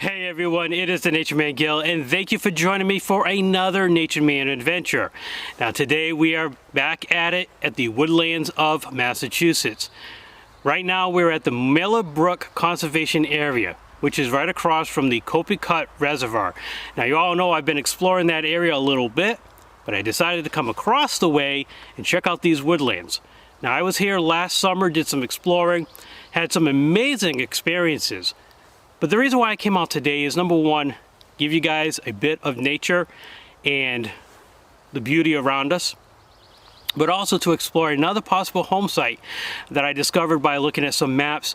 Hey everyone, it is the Natureman Gil, and thank you for joining me for another Natureman adventure. Now today we are back at it at the woodlands of Massachusetts. Right now we're at the Miller Brook Conservation Area, which is right across from the Copicut Reservoir. Now you all know I've been exploring that area a little bit, but I decided to come across the way and check out these woodlands. Now I was here last summer, did some exploring, had some amazing experiences. But the reason why I came out today is, number one, give you guys a bit of nature and the beauty around us, but also to explore another possible home site that I discovered by looking at some maps,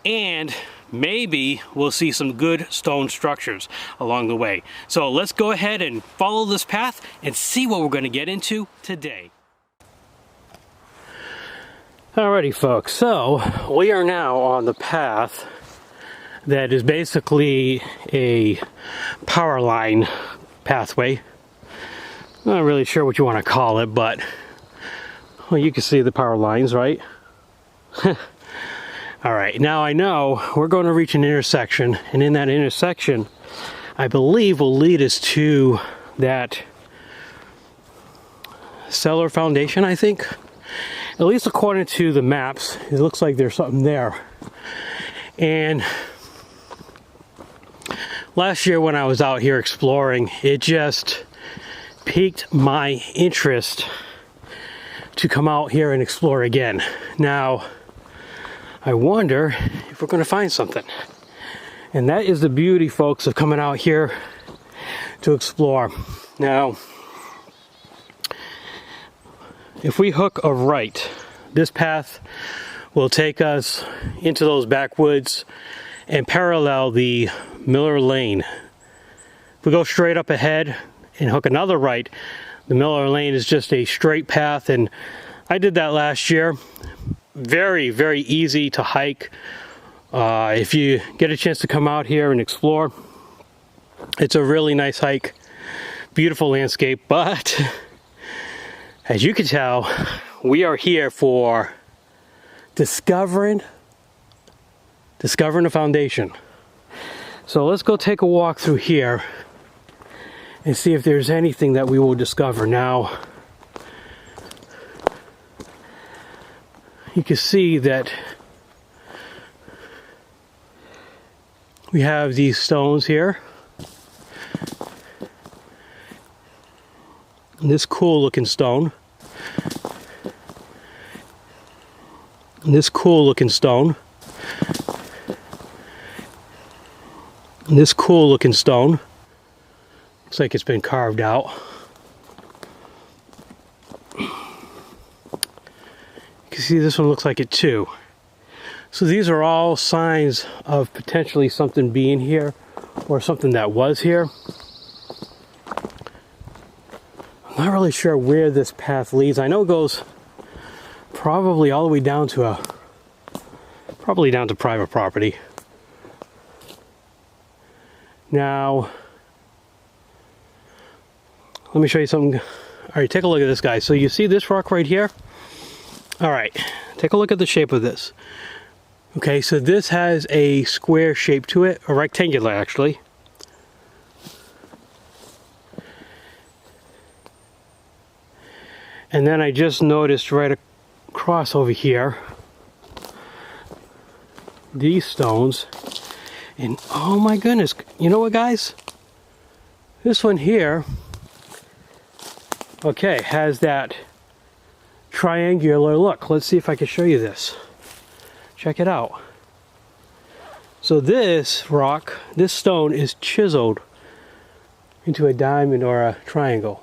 and maybe we'll see some good stone structures along the way. So let's go ahead and follow this path and see what we're going to get into today. Alrighty folks, so we are now on the path that is basically a power line pathway. I'm not really sure what you want to call it, but well, you can see the power lines, right? Alright, now I know we're going to reach an intersection, and in that intersection I believe will lead us to that cellar foundation, I think. At least according to the maps, it looks like there's something there. And last year when I was out here exploring, it just piqued my interest to come out here and explore again. Now, I wonder if we're going to find something. And that is the beauty, folks, of coming out here to explore. Now, if we hook a right, this path will take us into those backwoods and parallel the Miller Lane. If we go straight up ahead and hook another right, the Miller Lane is just a straight path, and I did that last year. Very, very easy to hike. If you get a chance to come out here and explore, it's a really nice hike. Beautiful landscape, but as you can tell, we are here for discovering a foundation. So let's go take a walk through here and see if there's anything that we will discover. Now, you can see that we have these stones here. And this cool looking stone. And this cool looking stone. And this cool looking stone. Looks like it's been carved out. You can see this one looks like it too. So these are all signs of potentially something being here, or something that was here. I'm not really sure where this path leads. I know it goes probably all the way down to private property. Now, let me show you something. Alright, take a look at this, guy. So you see this rock right here? Alright, take a look at the shape of this. Okay, so this has a square shape to it, a rectangular actually. And then I just noticed right across over here, these stones. And oh my goodness, you know what, guys? This one here, okay, has that triangular look. Let's see if I can show you this. Check it out. So this rock, this stone is chiseled into a diamond or a triangle.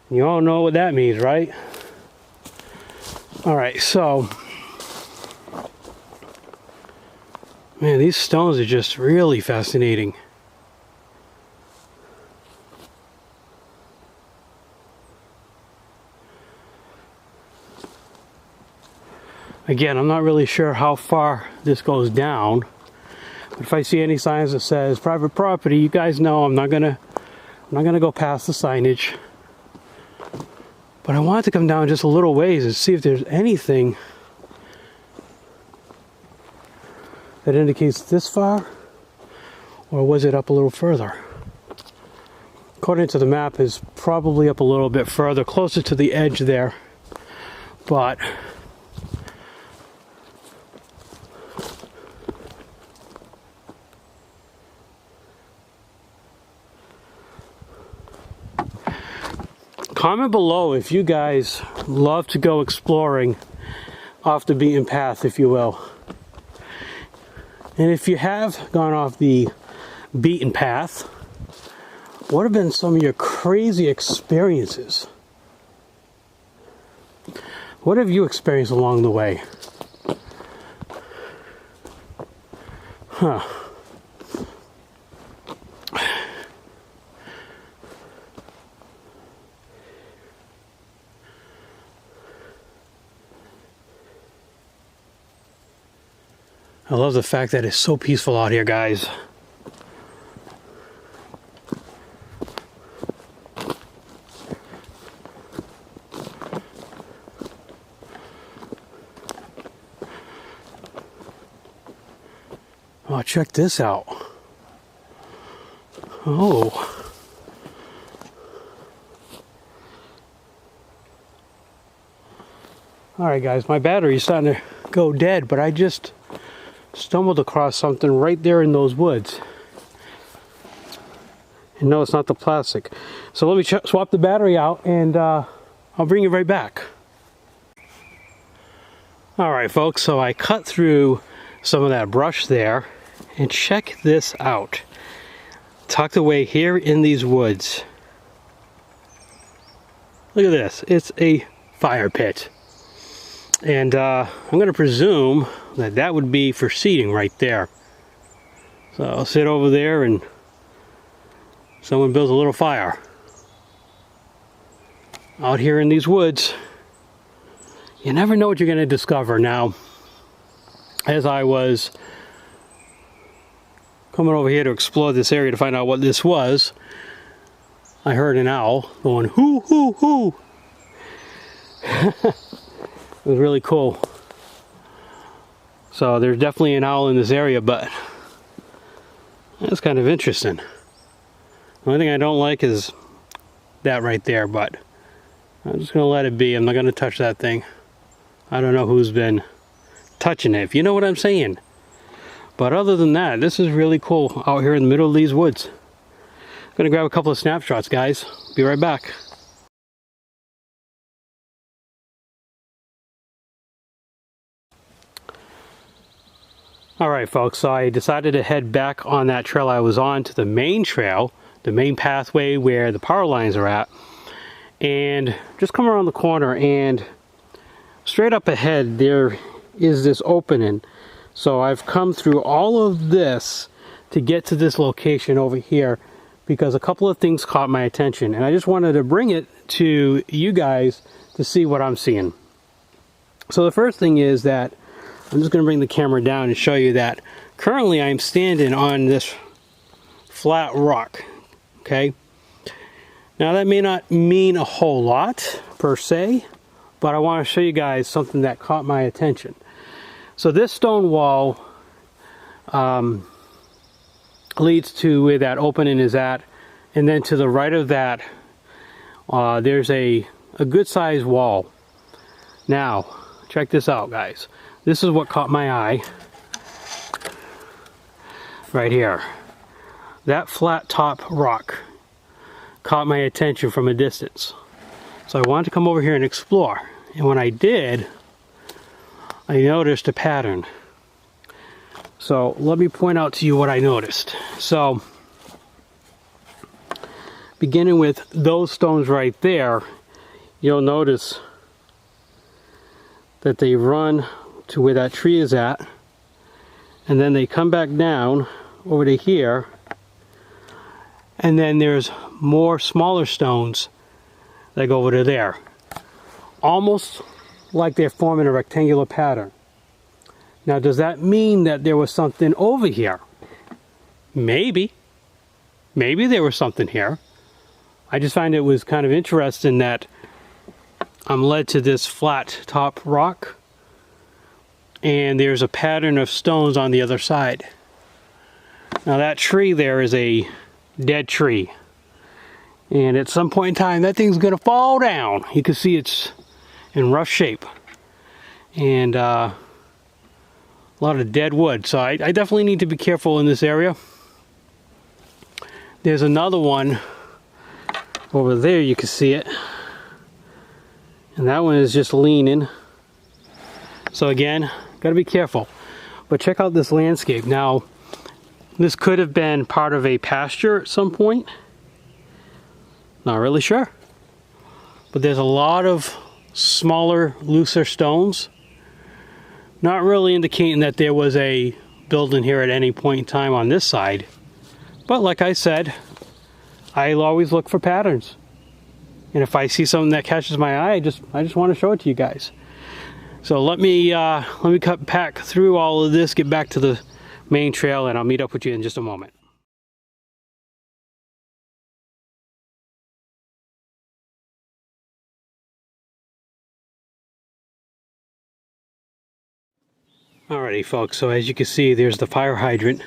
You all know what that means, right? Alright, so man, these stones are just really fascinating. Again, I'm not really sure how far this goes down. But if I see any signs that says private property, you guys know I'm not gonna go past the signage. But I wanted to come down just a little ways and see if there's anything that indicates this far. Or was it up a little further? According to the map, is probably up a little bit further, closer to the edge there. But comment below if you guys love to go exploring off the beaten path, if you will. And if you have gone off the beaten path, what have been some of your crazy experiences? What have you experienced along the way? Huh. I love the fact that it's so peaceful out here, guys. Oh, check this out. Oh. Alright guys, my battery's starting to go dead, but I just stumbled across something right there in those woods. And no, it's not the plastic. So let me swap the battery out and I'll bring you right back. Alright folks, so I cut through some of that brush there, and check this out. Tucked away here in these woods. Look at this, it's a fire pit. And I'm going to presume that that would be for seating right there. So I'll sit over there and someone builds a little fire. Out here in these woods, you never know what you're going to discover. Now, as I was coming over here to explore this area to find out what this was, I heard an owl going hoo hoo hoo. It was really cool. So there's definitely an owl in this area, but that's kind of interesting. The only thing I don't like is that right there, but I'm just gonna let it be. I'm not gonna touch that thing. I don't know who's been touching it, if you know what I'm saying. But other than that, this is really cool out here in the middle of these woods. I'm gonna grab a couple of snapshots, guys. Be right back. Alright folks, so I decided to head back on that trail I was on to the main trail, the main pathway where the power lines are at, and just come around the corner, and straight up ahead there is this opening. So I've come through all of this to get to this location over here because a couple of things caught my attention, and I just wanted to bring it to you guys to see what I'm seeing. So the first thing is that I'm just going to bring the camera down and show you that currently I'm standing on this flat rock. Okay, now that may not mean a whole lot per se, but I want to show you guys something that caught my attention. So this stone wall leads to where that opening is at, and then to the right of that there's a good sized wall. Now check this out, guys. This is what caught my eye right here. That flat top rock caught my attention from a distance. So I wanted to come over here and explore. And when I did, I noticed a pattern. So let me point out to you what I noticed. So beginning with those stones right there, you'll notice that they run to where that tree is at, and then they come back down over to here, and then there's more smaller stones that go over to there, almost like they're forming a rectangular pattern. Now does that mean that there was something over here? Maybe there was something here. I just find it was kind of interesting that I'm led to this flat top rock, and there's a pattern of stones on the other side. Now that tree there is a dead tree. And at some point in time, that thing's gonna fall down. You can see it's in rough shape. And a lot of dead wood. So I definitely need to be careful in this area. There's another one over there, you can see it. And that one is just leaning. So again, gotta be careful. But check out this landscape. Now, this could have been part of a pasture at some point. Not really sure. But there's a lot of smaller, looser stones. Not really indicating that there was a building here at any point in time on this side. But like I said, I'll always look for patterns. And if I see something that catches my eye, I just want to show it to you guys. So let me cut back through all of this, get back to the main trail, and I'll meet up with you in just a moment. Alrighty folks, so as you can see, there's the fire hydrant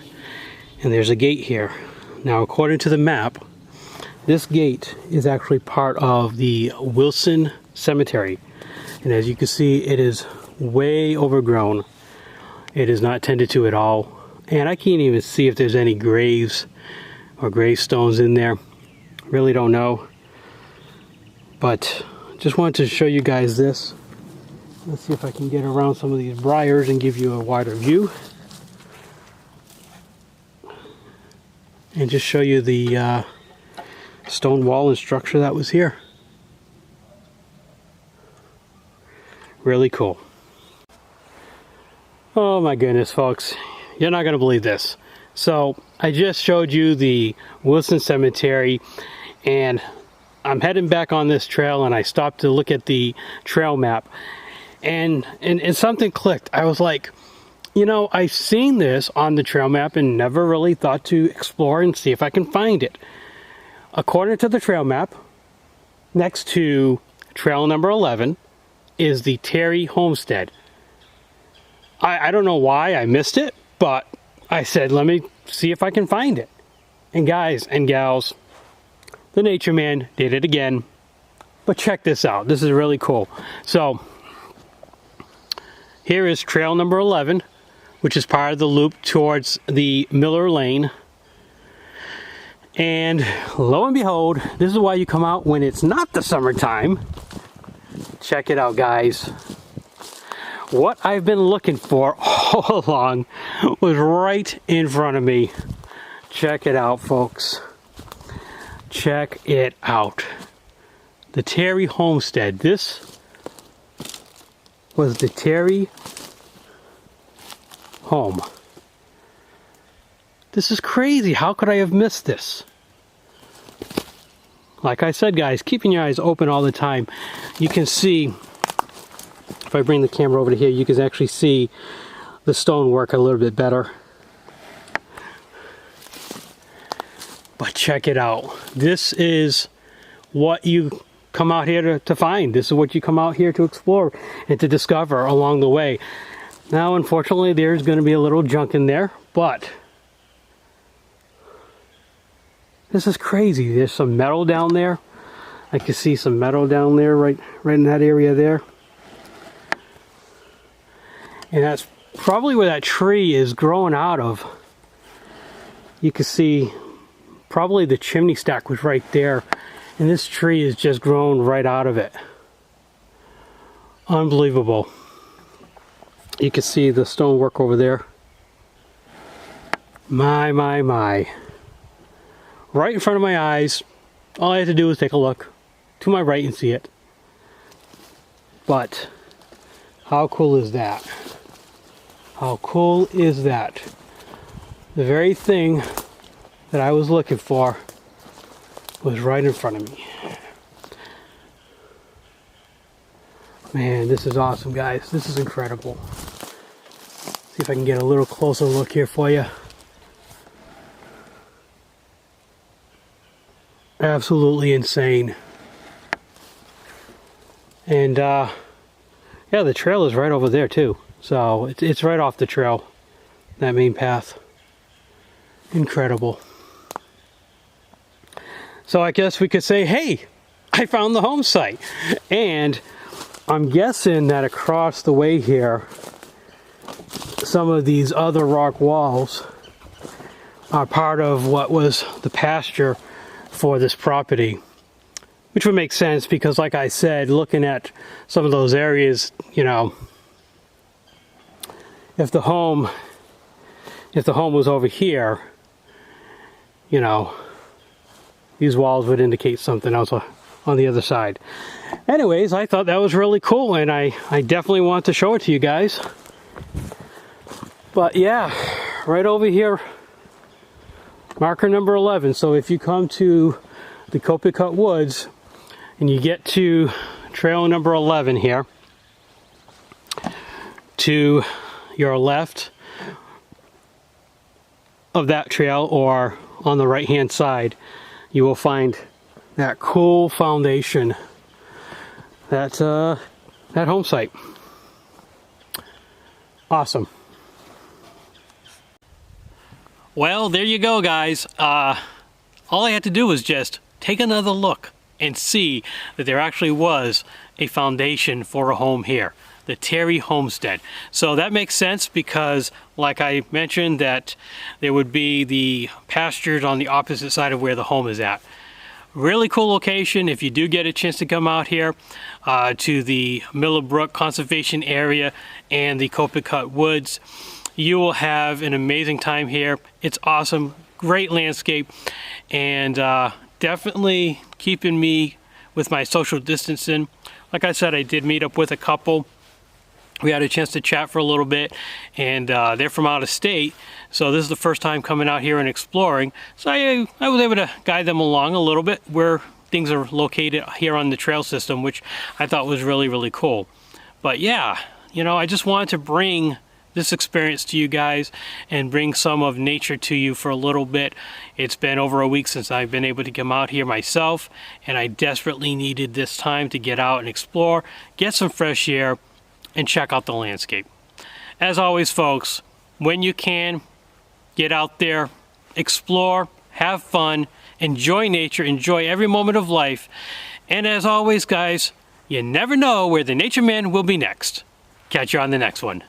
and there's a gate here. Now according to the map, this gate is actually part of the Wilson Cemetery. And as you can see, it is way overgrown. It is not tended to at all. And I can't even see if there's any graves or gravestones in there. Really don't know. But just wanted to show you guys this. Let's see if I can get around some of these briars and give you a wider view. And just show you the stone wall and structure that was here. Really cool. Oh my goodness, folks. You're not going to believe this. So I just showed you the Wilson Cemetery, and I'm heading back on this trail, and I stopped to look at the trail map. And something clicked. I was like, you know, I've seen this on the trail map and never really thought to explore and see if I can find it. According to the trail map, next to trail number 11 is the Terry Homestead. I don't know why I missed it, but I said, let me see if I can find it. And guys and gals, the Nature Man did it again. But check this out. This is really cool. So here is trail number 11, which is part of the loop towards the Miller Lane. And lo and behold, this is why you come out when it's not the summertime. Check it out, guys. What I've been looking for all along was right in front of me. Check it out, folks. Check it out. The Terry Homestead. This was the Terry home. This is crazy. How could I have missed this? Like I said, guys, keeping your eyes open all the time. You can see, if I bring the camera over to here, you can actually see the stonework a little bit better. But check it out. This is what you come out here to find. This is what you come out here to explore and to discover along the way. Now, unfortunately, there's going to be a little junk in there, but this is crazy. There's some metal down there. I can see some metal down there, right in that area there. And that's probably where that tree is growing out of. You can see probably the chimney stack was right there. And this tree is just grown right out of it. Unbelievable. You can see the stonework over there. My, my, my. Right in front of my eyes. All I had to do was take a look to my right and see it. But how cool is that? How cool is that? The very thing that I was looking for was right in front of me. Man, this is awesome, guys. This is incredible. See if I can get a little closer look here for you. Absolutely insane. And yeah, the trail is right over there too. So it's right off the trail, that main path. incredible. So I guess we could say, hey, I found the home site. And I'm guessing that across the way here, some of these other rock walls are part of what was the pasture for this property. Which would make sense because, like I said, looking at some of those areas, you know, if the home was over here, you know, these walls would indicate something else on the other side. Anyways, I thought that was really cool, and I definitely want to show it to you guys. But yeah, right over here, marker number 11. So if you come to the Copicut Woods and you get to trail number 11 here, to your left of that trail or on the right hand side, you will find that cool foundation, that home site. Awesome. Well, there you go, guys. All I had to do was just take another look and see that there actually was a foundation for a home here, the Terry homestead. So that makes sense because, like I mentioned, that there would be the pastures on the opposite side of where the home is at. Really cool location. If you do get a chance to come out here to the Miller Brook Conservation Area and the Copicut Woods, you will have an amazing time here. It's awesome, great landscape, and definitely keeping me with my social distancing. Like I said, I did meet up with a couple. We had a chance to chat for a little bit, and they're from out of state, so this is the first time coming out here and exploring. So I was able to guide them along a little bit where things are located here on the trail system, which I thought was really, really cool. But yeah, you know, I just wanted to bring this experience to you guys and bring some of nature to you for a little bit. It's been over a week since I've been able to come out here myself, and I desperately needed this time to get out and explore, get some fresh air, and check out the landscape. As always, folks, when you can, get out there, explore, have fun, enjoy nature, enjoy every moment of life. And as always, guys, you never know where the Nature Man will be next. Catch you on the next one.